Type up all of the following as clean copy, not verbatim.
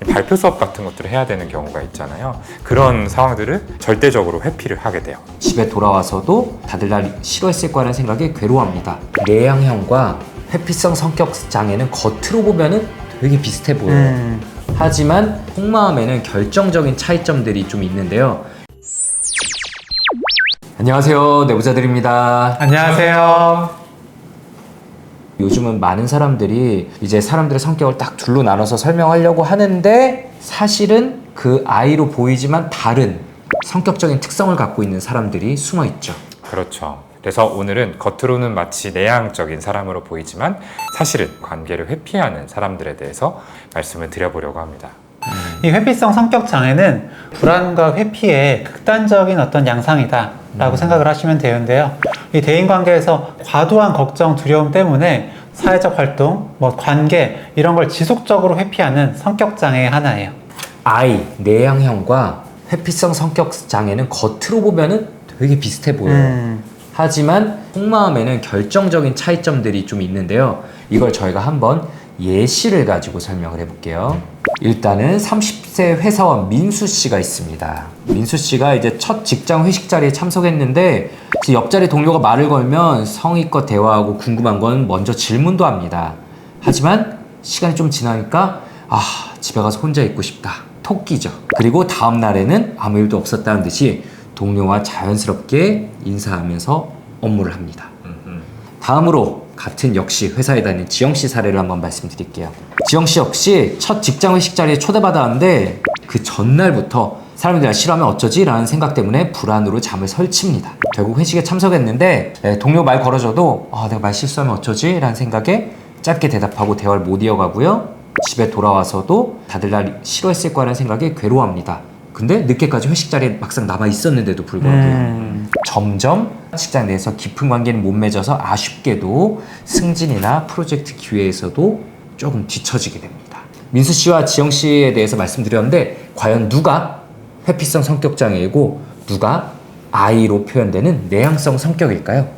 발표 수업 같은 것들을 해야 되는 경우가 있잖아요. 그런 상황들을 절대적으로 회피를 하게 돼요. 집에 돌아와서도 다들 날 싫어했을 거라는 생각에 괴로워합니다. 내향형과 회피성 성격 장애는 겉으로 보면은 되게 비슷해 보여요. 하지만 속마음에는 결정적인 차이점들이 좀 있는데요. 안녕하세요, 내부자들입니다. 안녕하세요. 요즘은 많은 사람들이 이제 사람들의 성격을 딱 둘로 나눠서 설명하려고 하는데 사실은 그 I로 보이지만 다른 성격적인 특성을 갖고 있는 사람들이 숨어 있죠. 그렇죠. 그래서 오늘은 겉으로는 마치 내향적인 사람으로 보이지만 사실은 관계를 회피하는 사람들에 대해서 말씀을 드려보려고 합니다. 이 회피성 성격 장애는 불안과 회피의 극단적인 어떤 양상이다 라고 생각을 하시면 되는데요. 이 대인관계에서 과도한 걱정, 두려움 때문에 사회적 활동, 관계 이런 걸 지속적으로 회피하는 성격 장애의 하나예요. I, 내향형과 회피성 성격 장애는 겉으로 보면은 되게 비슷해 보여요. 하지만 속마음에는 결정적인 차이점들이 좀 있는데요. 이걸 저희가 한번 예시를 가지고 설명을 해볼게요. 일단은 30세 회사원 민수 씨가 있습니다. 민수 씨가 이제 첫 직장 회식 자리에 참석했는데 옆자리 동료가 말을 걸면 성의껏 대화하고 궁금한 건 먼저 질문도 합니다. 하지만 시간이 좀 지나니까 집에 가서 혼자 있고 싶다. 토끼죠. 그리고 다음 날에는 아무 일도 없었다는 듯이 동료와 자연스럽게 인사하면서 업무를 합니다. 다음으로 같은 역시 회사에 다니는 지영 씨 사례를 한번 말씀드릴게요. 지영 씨 역시 첫 직장 회식 자리에 초대받았는데 그 전날부터 사람들이 날 싫어하면 어쩌지? 라는 생각 때문에 불안으로 잠을 설칩니다. 결국 회식에 참석했는데 동료 말 걸어줘도 내가 말 실수하면 어쩌지? 라는 생각에 짧게 대답하고 대화를 못 이어가고요. 집에 돌아와서도 다들 날 싫어했을 거라는 생각에 괴로워합니다. 근데 늦게까지 회식 자리에 막상 남아 있었는데도 불구하고요. 점점 직장 내에서 깊은 관계는 못 맺어서 아쉽게도 승진이나 프로젝트 기회에서도 조금 뒤처지게 됩니다. 민수 씨와 지영 씨에 대해서 말씀드렸는데 과연 누가 회피성 성격 장애이고 누가 I로 표현되는 내향성 성격일까요?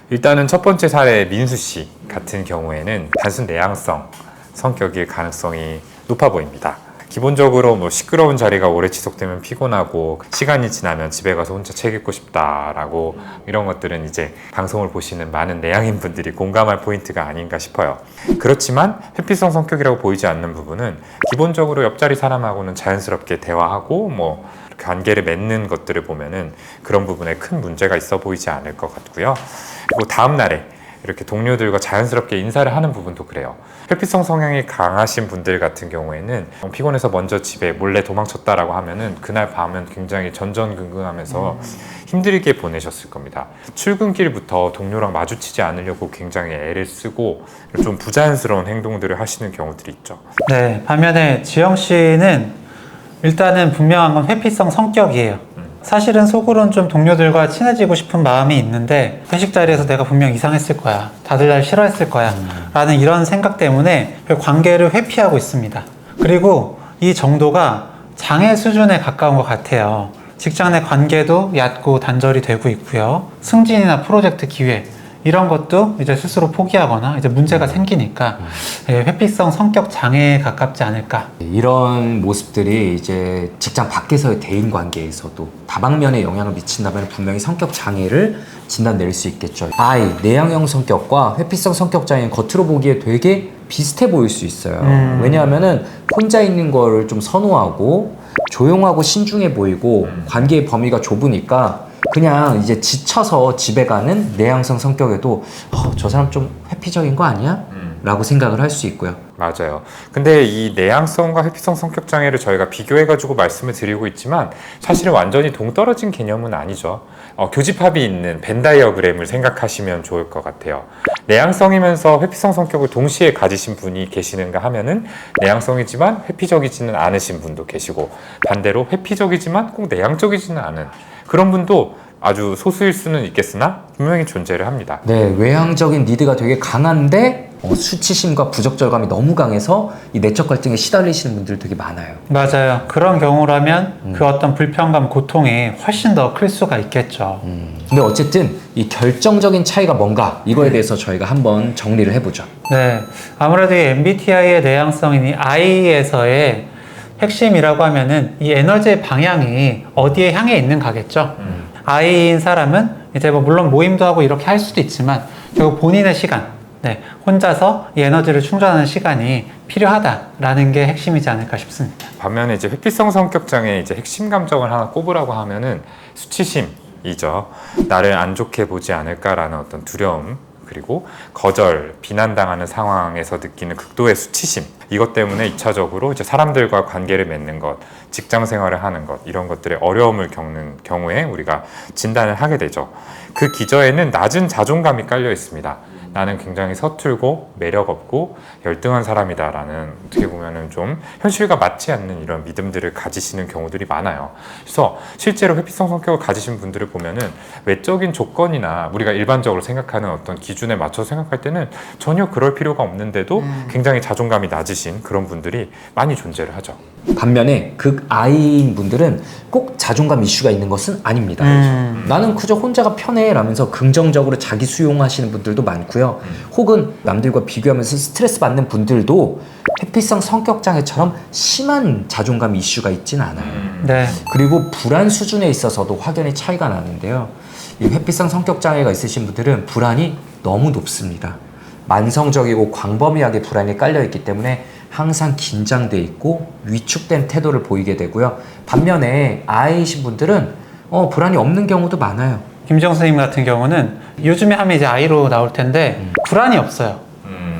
일단은 첫 번째 사례 민수 씨 같은 경우에는 단순 내향성 성격일 가능성이 높아 보입니다. 기본적으로 시끄러운 자리가 오래 지속되면 피곤하고 시간이 지나면 집에 가서 혼자 책 읽고 싶다라고 이런 것들은 이제 방송을 보시는 많은 내향인 분들이 공감할 포인트가 아닌가 싶어요. 그렇지만 회피성 성격이라고 보이지 않는 부분은 기본적으로 옆자리 사람하고는 자연스럽게 대화하고 관계를 맺는 것들을 보면은 그런 부분에 큰 문제가 있어 보이지 않을 것 같고요. 그리고 다음 날에 이렇게 동료들과 자연스럽게 인사를 하는 부분도 그래요. 회피성 성향이 강하신 분들 같은 경우에는 피곤해서 먼저 집에 몰래 도망쳤다라고 하면은 그날 밤은 굉장히 전전긍긍하면서 힘들게 보내셨을 겁니다. 출근길부터 동료랑 마주치지 않으려고 굉장히 애를 쓰고 좀 부자연스러운 행동들을 하시는 경우들이 있죠. 네, 반면에 지영 씨는 일단은 분명한 건 회피성 성격이에요. 사실은 속으로는 좀 동료들과 친해지고 싶은 마음이 있는데 회식 자리에서 내가 분명 이상했을 거야, 다들 날 싫어했을 거야 라는 이런 생각 때문에 관계를 회피하고 있습니다. 그리고 이 정도가 장애 수준에 가까운 것 같아요. 직장 내 관계도 얕고 단절이 되고 있고요. 승진이나 프로젝트 기회 이런 것도 이제 스스로 포기하거나 이제 문제가 생기니까 회피성 성격 장애에 가깝지 않을까. 이런 모습들이 이제 직장 밖에서의 대인 관계에서도 다방면에 영향을 미친다면 분명히 성격 장애를 진단 내릴 수 있겠죠. I, 내향형 성격과 회피성 성격 장애는 겉으로 보기에 되게 비슷해 보일 수 있어요. 왜냐하면은 혼자 있는 거를 좀 선호하고 조용하고 신중해 보이고 관계의 범위가 좁으니까 그냥 이제 지쳐서 집에 가는 내향성 성격에도 저 사람 좀 회피적인 거 아니야? 라고 생각을 할 수 있고요. 맞아요. 근데 이 내향성과 회피성 성격 장애를 저희가 비교해가지고 말씀을 드리고 있지만 사실은 완전히 동떨어진 개념은 아니죠. 교집합이 있는 벤 다이어그램을 생각하시면 좋을 것 같아요. 내향성이면서 회피성 성격을 동시에 가지신 분이 계시는가 하면은 내향성이지만 회피적이지는 않으신 분도 계시고 반대로 회피적이지만 꼭 내향적이지는 않은 그런 분도 아주 소수일 수는 있겠으나 분명히 존재를 합니다. 네, 외향적인 니드가 되게 강한데 수치심과 부적절감이 너무 강해서 이 내적 갈등에 시달리시는 분들 되게 많아요. 맞아요. 그런 경우라면 그 어떤 불편감, 고통이 훨씬 더 클 수가 있겠죠. 근데 어쨌든 이 결정적인 차이가 뭔가 이거에 대해서 저희가 한번 정리를 해보죠. 네, 아무래도 이 MBTI의 내향성인 이 I에서의 핵심이라고 하면은 이 에너지의 방향이 어디에 향해 있는가겠죠. I인 사람은 이제 뭐 물론 모임도 하고 이렇게 할 수도 있지만 결국 본인의 시간, 네, 혼자서 이 에너지를 충전하는 시간이 필요하다라는 게 핵심이지 않을까 싶습니다. 반면에 이제 회피성 성격 장애의 이제 핵심 감정을 하나 꼽으라고 하면은 수치심이죠. 나를 안 좋게 보지 않을까라는 어떤 두려움, 그리고 거절, 비난당하는 상황에서 느끼는 극도의 수치심, 이것 때문에 2차적으로 이제 사람들과 관계를 맺는 것, 직장 생활을 하는 것, 이런 것들의 어려움을 겪는 경우에 우리가 진단을 하게 되죠. 그 기저에는 낮은 자존감이 깔려 있습니다. 나는 굉장히 서툴고 매력 없고 열등한 사람이다라는, 어떻게 보면은 좀 현실과 맞지 않는 이런 믿음들을 가지시는 경우들이 많아요. 그래서 실제로 회피성 성격을 가지신 분들을 보면은 외적인 조건이나 우리가 일반적으로 생각하는 어떤 기준에 맞춰서 생각할 때는 전혀 그럴 필요가 없는데도 굉장히 자존감이 낮으신 그런 분들이 많이 존재를 하죠. 반면에 극 I인 분들은 꼭 자존감 이슈가 있는 것은 아닙니다. 나는 그저 혼자가 편해 라면서 긍정적으로 자기 수용하시는 분들도 많고요. 혹은 남들과 비교하면서 스트레스 받는 분들도 회피성 성격 장애처럼 심한 자존감 이슈가 있진 않아요. 네. 그리고 불안 수준에 있어서도 확연히 차이가 나는데요. 이 회피성 성격 장애가 있으신 분들은 불안이 너무 높습니다. 만성적이고 광범위하게 불안이 깔려 있기 때문에 항상 긴장돼 있고 위축된 태도를 보이게 되고요. 반면에 I이신 분들은 불안이 없는 경우도 많아요. 김지영 선생님 같은 경우는 요즘에 하면 이제 I로 나올 텐데 불안이 없어요.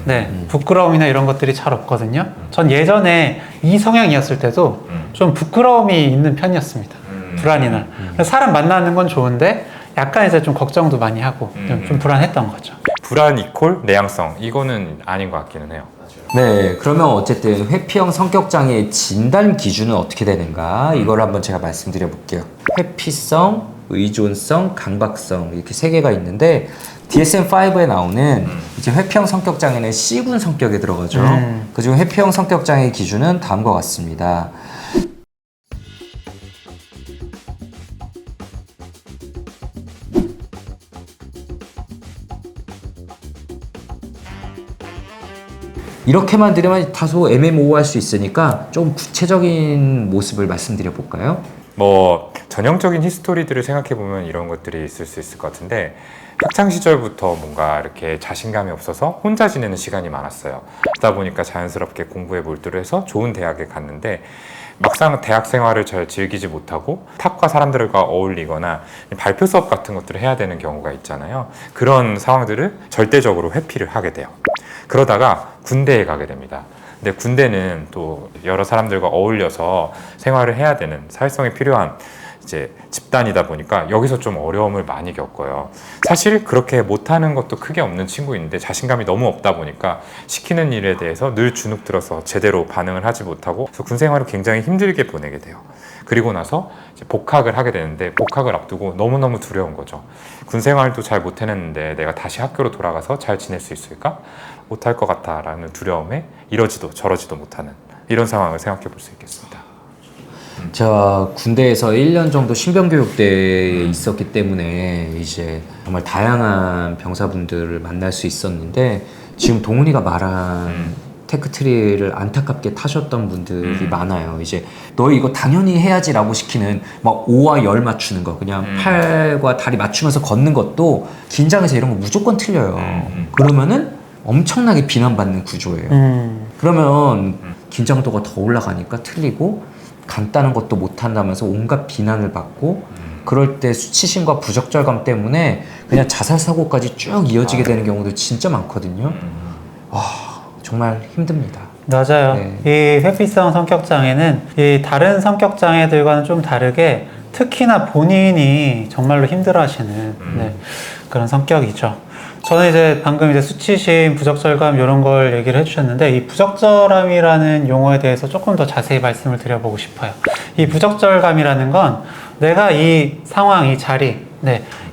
네, 부끄러움이나 이런 것들이 잘 없거든요. 전 예전에 이 성향이었을 때도 좀 부끄러움이 있는 편이었습니다. 불안이나. 그래서 사람 만나는 건 좋은데 약간 이제 좀 걱정도 많이 하고 좀 불안했던 거죠. 불안 이콜 내향성, 이거는 아닌 것 같기는 해요. 네, 그러면 어쨌든 회피형 성격장애의 진단 기준은 어떻게 되는가? 이걸 한번 제가 말씀드려 볼게요. 회피성, 의존성, 강박성, 이렇게 세 개가 있는데 DSM-5에 나오는 이제 회피형 성격장애는 C군 성격에 들어가죠. 그중 회피형 성격장애 기준은 다음과 같습니다. 이렇게만 들으면 다소 애매모호할 수 있으니까 좀 구체적인 모습을 말씀드려 볼까요? 뭐 전형적인 히스토리들을 생각해 보면 이런 것들이 있을 수 있을 것 같은데, 학창 시절부터 뭔가 이렇게 자신감이 없어서 혼자 지내는 시간이 많았어요. 그러다 보니까 자연스럽게 공부에 몰두를 해서 좋은 대학에 갔는데 막상 대학 생활을 잘 즐기지 못하고 탑과 사람들과 어울리거나 발표 수업 같은 것들을 해야 되는 경우가 있잖아요. 그런 상황들을 절대적으로 회피를 하게 돼요. 그러다가 군대에 가게 됩니다. 근데 군대는 또 여러 사람들과 어울려서 생활을 해야 되는, 사회성이 필요한 이제 집단이다 보니까 여기서 좀 어려움을 많이 겪어요. 사실 그렇게 못하는 것도 크게 없는 친구인데 자신감이 너무 없다 보니까 시키는 일에 대해서 늘 주눅 들어서 제대로 반응을 하지 못하고, 그래서 군 생활을 굉장히 힘들게 보내게 돼요. 그리고 나서 이제 복학을 하게 되는데 복학을 앞두고 너무너무 두려운 거죠. 군 생활도 잘 못 해냈는데 내가 다시 학교로 돌아가서 잘 지낼 수 있을까? 못할 것 같아 라는 두려움에 이러지도 저러지도 못하는 이런 상황을 생각해 볼 수 있겠습니다. 제가 군대에서 1년 정도 신병교육대에 있었기 때문에 이제 정말 다양한 병사분들을 만날 수 있었는데, 지금 동훈이가 말한 테크트리를 안타깝게 타셨던 분들이 많아요. 이제 너 이거 당연히 해야지라고 시키는 막 5와 10 맞추는 거, 그냥 팔과 다리 맞추면서 걷는 것도 긴장해서 이런 거 무조건 틀려요. 그러면은 엄청나게 비난받는 구조예요. 그러면 긴장도가 더 올라가니까 틀리고, 간단한 것도 못한다면서 온갖 비난을 받고, 그럴 때 수치심과 부적절감 때문에 그냥 자살 사고까지 쭉 이어지게 되는 경우도 진짜 많거든요. 와, 정말 힘듭니다. 맞아요. 네. 이 회피성 성격장애는 이 다른 성격장애들과는 좀 다르게 특히나 본인이 정말로 힘들어하시는 그런 성격이죠. 저는 이제 방금 이제 수치심, 부적절감 이런 걸 얘기를 해주셨는데, 이 부적절함이라는 용어에 대해서 조금 더 자세히 말씀을 드려보고 싶어요. 이 부적절감이라는 건 내가 이 상황, 이 자리,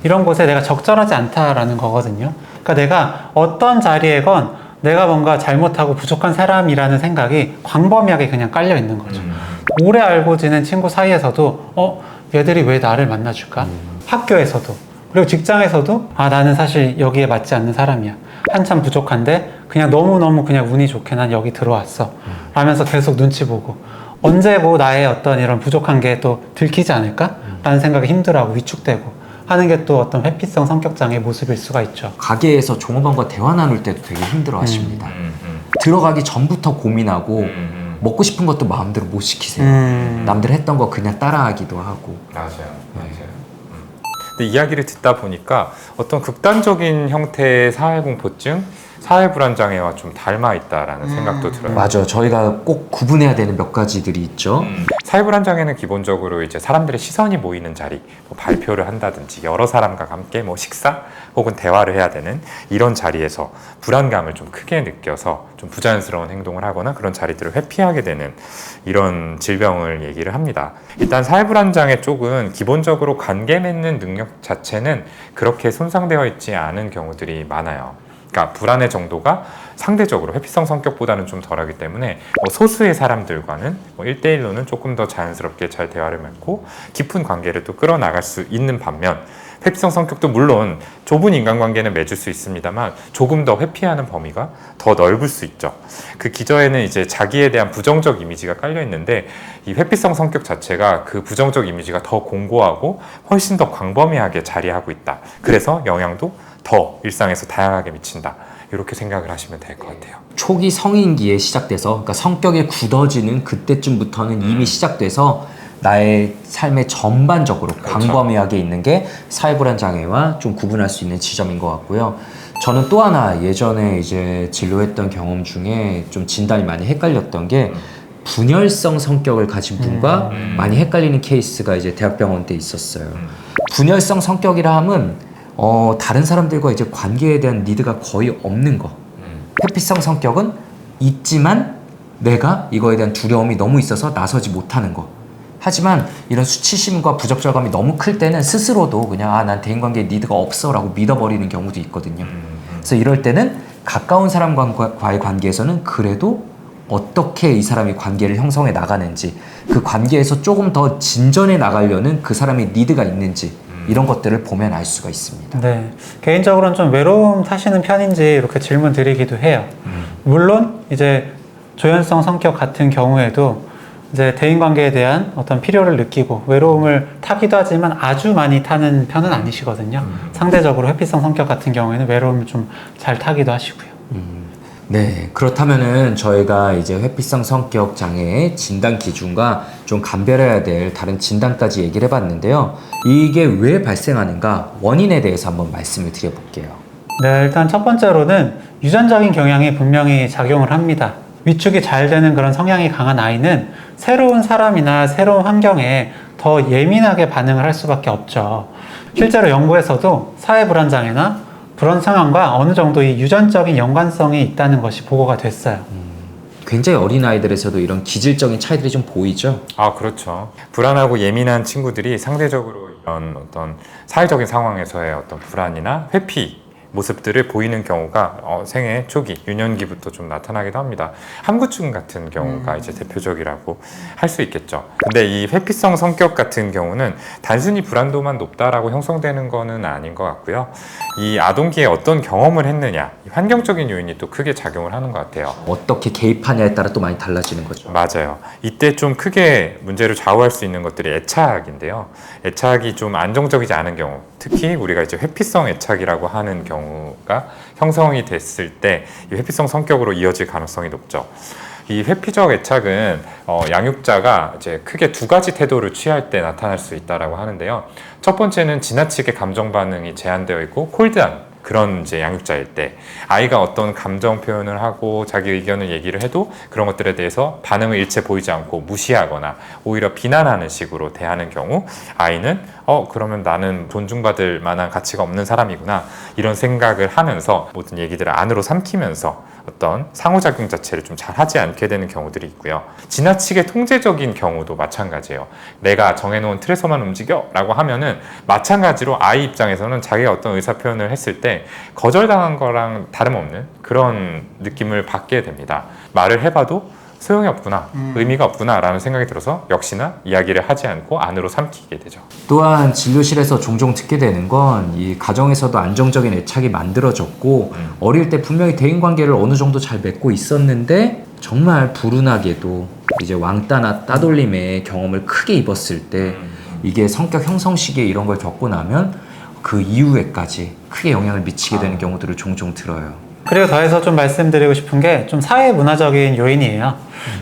이런 곳에 내가 적절하지 않다라는 거거든요. 그러니까 내가 어떤 자리에건 내가 뭔가 잘못하고 부족한 사람이라는 생각이 광범위하게 그냥 깔려 있는 거죠. 오래 알고 지낸 친구 사이에서도 얘들이 왜 나를 만나줄까? 학교에서도, 그리고 직장에서도 나는 사실 여기에 맞지 않는 사람이야. 한참 부족한데 그냥 너무너무 그냥 운이 좋게 난 여기 들어왔어. 라면서 계속 눈치 보고, 언제고 나의 어떤 이런 부족한 게 또 들키지 않을까? 라는 생각이 힘들어하고 위축되고 하는 게 또 어떤 회피성 성격장애의 모습일 수가 있죠. 가게에서 종업원과 대화 나눌 때도 되게 힘들어 하십니다. 들어가기 전부터 고민하고 먹고 싶은 것도 마음대로 못 시키세요. 남들 했던 거 그냥 따라하기도 하고. 맞아요. 근데 이야기를 듣다 보니까 어떤 극단적인 형태의 사회공포증, 사회불안장애와 좀 닮아 있다라는 생각도 들어요. 맞아요. 저희가 꼭 구분해야 되는 몇 가지들이 있죠. 사회불안장애는 기본적으로 이제 사람들의 시선이 모이는 자리, 뭐 발표를 한다든지 여러 사람과 함께 뭐 식사 혹은 대화를 해야 되는 이런 자리에서 불안감을 좀 크게 느껴서 좀 부자연스러운 행동을 하거나 그런 자리들을 회피하게 되는 이런 질병을 얘기를 합니다. 일단 사회불안장애 쪽은 기본적으로 관계 맺는 능력 자체는 그렇게 손상되어 있지 않은 경우들이 많아요. 그러니까 불안의 정도가 상대적으로 회피성 성격보다는 좀 덜하기 때문에 소수의 사람들과는 1대1로는 조금 더 자연스럽게 잘 대화를 맺고 깊은 관계를 또 끌어나갈 수 있는 반면 회피성 성격도 물론 좁은 인간관계는 맺을 수 있습니다만 조금 더 회피하는 범위가 더 넓을 수 있죠. 그 기저에는 이제 자기에 대한 부정적 이미지가 깔려 있는데 이 회피성 성격 자체가 그 부정적 이미지가 더 공고하고 훨씬 더 광범위하게 자리하고 있다. 그래서 영향도 더 일상에서 다양하게 미친다. 이렇게 생각을 하시면 될 것 같아요. 초기 성인기에 시작돼서 그러니까 성격이 굳어지는 그때쯤부터는 이미 시작돼서 나의 삶의 전반적으로 그렇죠. 광범위하게 있는 게 사회불안장애와 좀 구분할 수 있는 지점인 것 같고요. 저는 또 하나 예전에 이제 진료했던 경험 중에 좀 진단이 많이 헷갈렸던 게 분열성 성격을 가진 분과 많이 헷갈리는 케이스가 이제 대학병원 때 있었어요. 분열성 성격이라 함은 다른 사람들과 이제 관계에 대한 니드가 거의 없는 거. 회피성 성격은 있지만 내가 이거에 대한 두려움이 너무 있어서 나서지 못하는 거. 하지만 이런 수치심과 부적절감이 너무 클 때는 스스로도 그냥 난 대인관계에 니드가 없어 라고 믿어버리는 경우도 있거든요. 그래서 이럴 때는 가까운 사람과의 관계에서는 그래도 어떻게 이 사람이 관계를 형성해 나가는지 그 관계에서 조금 더 진전해 나가려는 그 사람의 니드가 있는지 이런 것들을 보면 알 수가 있습니다. 네, 개인적으로는 좀 외로움 타시는 편인지 이렇게 질문 드리기도 해요. 물론 이제 조현성 성격 같은 경우에도 이제 대인관계에 대한 어떤 필요를 느끼고 외로움을 타기도 하지만 아주 많이 타는 편은 아니시거든요. 상대적으로 회피성 성격 같은 경우에는 외로움을 좀 잘 타기도 하시고요. 네, 그렇다면은 저희가 이제 회피성 성격 장애의 진단 기준과 좀 감별해야 될 다른 진단까지 얘기를 해봤는데요. 이게 왜 발생하는가 원인에 대해서 한번 말씀을 드려볼게요. 네, 일단 첫 번째로는 유전적인 경향이 분명히 작용을 합니다. 위축이 잘 되는 그런 성향이 강한 아이는 새로운 사람이나 새로운 환경에 더 예민하게 반응을 할 수밖에 없죠. 실제로 연구에서도 사회불안장애나 불안 상황과 어느 정도 이 유전적인 연관성이 있다는 것이 보고가 됐어요. 굉장히 어린 아이들에서도 이런 기질적인 차이들이 좀 보이죠? 아, 그렇죠. 불안하고 예민한 친구들이 상대적으로 이런 어떤 사회적인 상황에서의 어떤 불안이나 회피 모습들을 보이는 경우가 생애 초기, 유년기부터 좀 나타나기도 합니다. 함구증 같은 경우가 이제 대표적이라고 할 수 있겠죠. 근데 이 회피성 성격 같은 경우는 단순히 불안도만 높다라고 형성되는 거는 아닌 것 같고요. 이 아동기에 어떤 경험을 했느냐, 환경적인 요인이 또 크게 작용을 하는 것 같아요. 어떻게 개입하냐에 따라 또 많이 달라지는 거죠. 맞아요. 이때 좀 크게 문제를 좌우할 수 있는 것들이 애착인데요. 애착이 좀 안정적이지 않은 경우, 특히 우리가 이제 회피성 애착이라고 하는 경우가 형성이 됐을 때 이 회피성 성격으로 이어질 가능성이 높죠. 이 회피적 애착은 양육자가 이제 크게 두 가지 태도를 취할 때 나타날 수 있다라고 하는데요. 첫 번째는 지나치게 감정 반응이 제한되어 있고 콜드한 그런 이제 양육자일 때 아이가 어떤 감정 표현을 하고 자기 의견을 얘기를 해도 그런 것들에 대해서 반응을 일체 보이지 않고 무시하거나 오히려 비난하는 식으로 대하는 경우 아이는 그러면 나는 존중받을 만한 가치가 없는 사람이구나 이런 생각을 하면서 모든 얘기들을 안으로 삼키면서 어떤 상호작용 자체를 좀 잘 하지 않게 되는 경우들이 있고요. 지나치게 통제적인 경우도 마찬가지예요. 내가 정해놓은 틀에서만 움직여 라고 하면은 마찬가지로 아이 입장에서는 자기가 어떤 의사표현을 했을 때 거절당한 거랑 다름없는 그런 느낌을 받게 됩니다. 말을 해봐도 소용이 없구나, 의미가 없구나 라는 생각이 들어서 역시나 이야기를 하지 않고 안으로 삼키게 되죠. 또한 진료실에서 종종 듣게 되는 건 이 가정에서도 안정적인 애착이 만들어졌고 어릴 때 분명히 대인관계를 어느 정도 잘 맺고 있었는데 정말 불운하게도 이제 왕따나 따돌림의 경험을 크게 입었을 때 이게 성격 형성 시기에 이런 걸 겪고 나면 그 이후에까지 크게 영향을 미치게 되는 경우들을 종종 들어요. 그리고 더해서 좀 말씀드리고 싶은 게 좀 사회 문화적인 요인이에요.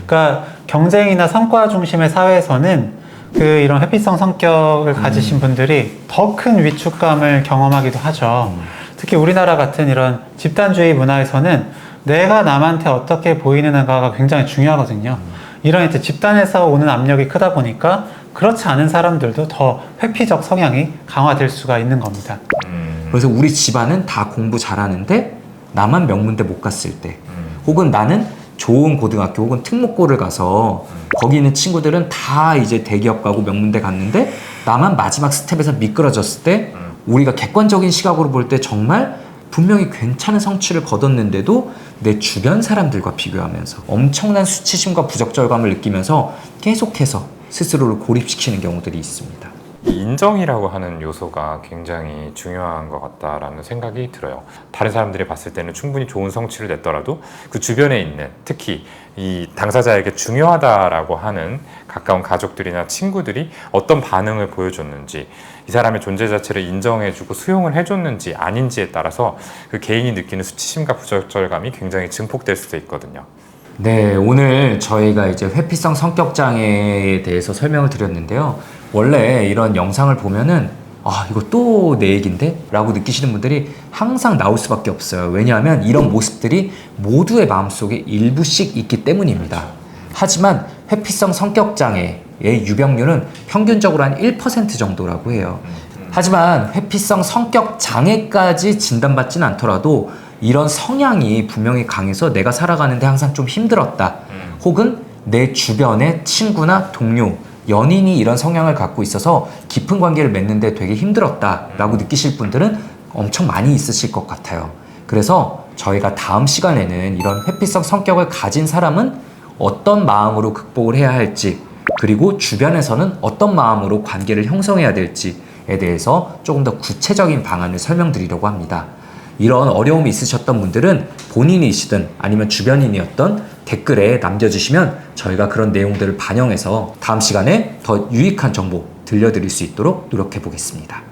그러니까 경쟁이나 성과 중심의 사회에서는 이런 회피성 성격을 가지신 분들이 더 큰 위축감을 경험하기도 하죠. 특히 우리나라 같은 이런 집단주의 문화에서는 내가 남한테 어떻게 보이느냐가 굉장히 중요하거든요. 이런 이제 집단에서 오는 압력이 크다 보니까 그렇지 않은 사람들도 더 회피적 성향이 강화될 수가 있는 겁니다. 그래서 우리 집안은 다 공부 잘하는데 나만 명문대 못 갔을 때, 혹은 나는 좋은 고등학교 혹은 특목고를 가서 거기 있는 친구들은 다 이제 대기업 가고 명문대 갔는데 나만 마지막 스텝에서 미끄러졌을 때 우리가 객관적인 시각으로 볼 때 정말 분명히 괜찮은 성취를 거뒀는데도 내 주변 사람들과 비교하면서 엄청난 수치심과 부적절감을 느끼면서 계속해서 스스로를 고립시키는 경우들이 있습니다. 이 인정이라고 하는 요소가 굉장히 중요한 것 같다라는 생각이 들어요. 다른 사람들이 봤을 때는 충분히 좋은 성취를 냈더라도 그 주변에 있는, 특히 이 당사자에게 중요하다라고 하는 가까운 가족들이나 친구들이 어떤 반응을 보여줬는지, 이 사람의 존재 자체를 인정해주고 수용을 해줬는지 아닌지에 따라서 그 개인이 느끼는 수치심과 부적절감이 굉장히 증폭될 수도 있거든요. 네, 오늘 저희가 이제 회피성 성격 장애에 대해서 설명을 드렸는데요. 원래 이런 영상을 보면은 이거 또 내 얘긴데? 라고 느끼시는 분들이 항상 나올 수밖에 없어요. 왜냐하면 이런 모습들이 모두의 마음속에 일부씩 있기 때문입니다. 하지만 회피성 성격 장애의 유병률은 평균적으로 한 1% 정도라고 해요. 하지만 회피성 성격 장애까지 진단받지는 않더라도 이런 성향이 분명히 강해서 내가 살아가는데 항상 좀 힘들었다. 혹은 내 주변의 친구나 동료, 연인이 이런 성향을 갖고 있어서 깊은 관계를 맺는데 되게 힘들었다라고 느끼실 분들은 엄청 많이 있으실 것 같아요. 그래서 저희가 다음 시간에는 이런 회피성 성격을 가진 사람은 어떤 마음으로 극복을 해야 할지, 그리고 주변에서는 어떤 마음으로 관계를 형성해야 될지에 대해서 조금 더 구체적인 방안을 설명드리려고 합니다. 이런 어려움이 있으셨던 분들은 본인이시든 아니면 주변인이었던 댓글에 남겨주시면 저희가 그런 내용들을 반영해서 다음 시간에 더 유익한 정보 들려드릴 수 있도록 노력해 보겠습니다.